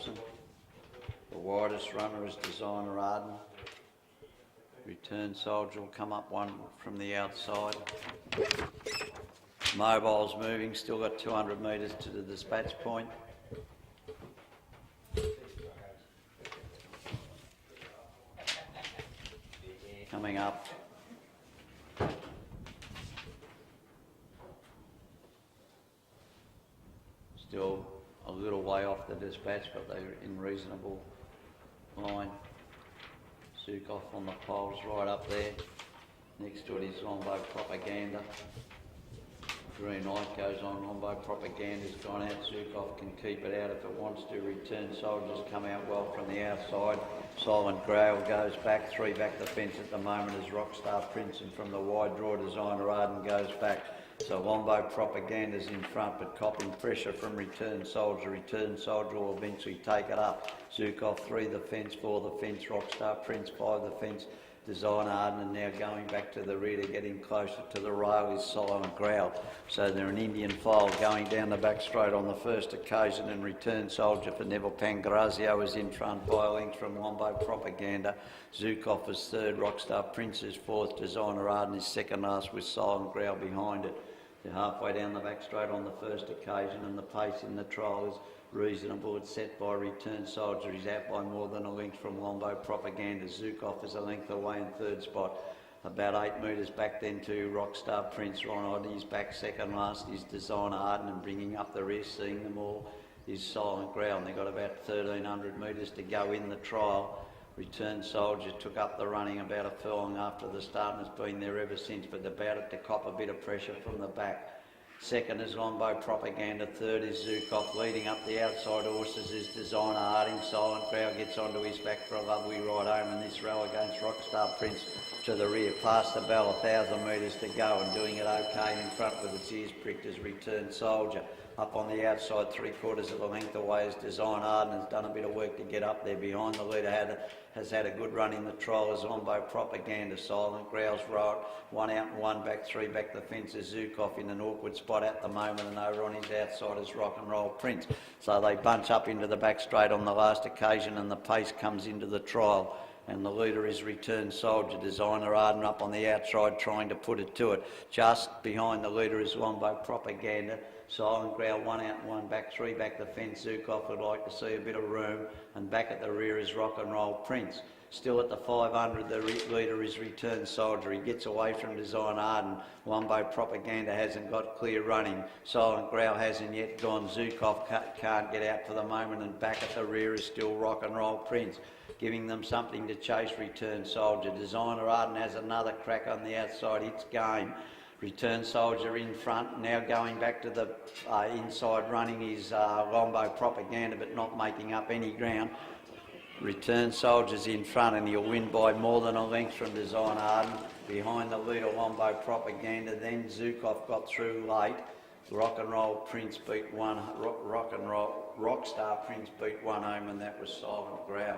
Wilson. The widest runner is Designer Arden. Return Soldier will come up one from the outside. Mobile's moving, still got 200 metres to the dispatch point. Coming up. Still a little way off the dispatch, but they're in reasonable line. Zukov on the poles right up there. Next to it is Lombo Propaganda. Green light goes on, Lombo Propaganda's gone out. Zukov can keep it out if it wants to. Return Soldiers come out well from the outside. Silent Grail goes back, 3 back the fence at the moment as Rockstar Prince, and from the wide draw Designer Arden goes back. So Lombo Propaganda's in front, but copping pressure from Return Soldier. Return Soldier will eventually take it up. Zukov 3 the fence, 4 the fence, Rockstar Prince 5 the fence. Designer Arden, and now going back to the rear to getting closer to the rail is Silent Growl. So they're an Indian file going down the back straight on the first occasion, and Return Soldier for Neville Pangrazio is in front by a length from Lombo Propaganda. Zukov is third, Rockstar Prince is fourth, Designer Arden is second last with Silent Growl behind it. They're halfway down the back straight on the first occasion, and the pace in the trial is reasonable. It's set by Return Soldier. He's out by more than a length from Lombo Propaganda. Zukov is a length away in third spot. About 8 metres back then to Rockstar Prince. Ron Oddie's back second last is Designer Arden, and bringing up the rear, seeing them all, is Silent Growl. And they've got about 1,300 metres to go in the trial. Return Soldier took up the running about a furlong after the start and has been there ever since, but about it to cop a bit of pressure from the back. Second is Lombo Propaganda, third is Zukov. Leading up the outside horses is Designer Arden. Silent Growl gets onto his back for a lovely ride home, and this row against Rockstar Prince to the rear. Past the bell, 1,000 metres to go, and doing it okay in front with its ears pricked as Return Soldier. Up on the outside, 3/4 of a length away is Designer Arden. Has done a bit of work to get up there behind the leader. Has had a good run in the trial as Lombo Propaganda. Silent Growl's right, 1 out and 1 back, 3 back the fence is Zukov in an awkward spot at the moment, and over on his outside is Rock and Roll Prince. So they bunch up into the back straight on the last occasion, and the pace comes into the trial. And the leader is Return Soldier. Designer Arden up on the outside trying to put it to it. Just behind the leader is Lombo Propaganda. Silent Growl, 1 out and 1 back, 3 back the fence. Zukov would like to see a bit of room, and back at the rear is Rock and Roll Prince. Still at the 500, the leader is Return Soldier. He gets away from Designer Arden. Lombo Propaganda hasn't got clear running. Silent Growl hasn't yet gone. Zukov can't get out for the moment, and back at the rear is still Rock and Roll Prince, giving them something to chase Return Soldier. Designer Arden has another crack on the outside. It's game. Return Soldier in front, now going back to the inside running is Lombo Propaganda, but not making up any ground. Return Soldier's in front, and he'll win by more than a length from Designer Arden. Behind the leader, Lombo Propaganda. Then Zukov got through late. Rock and Roll Prince beat one. Rockstar Prince beat one home, and that was Silent Growl.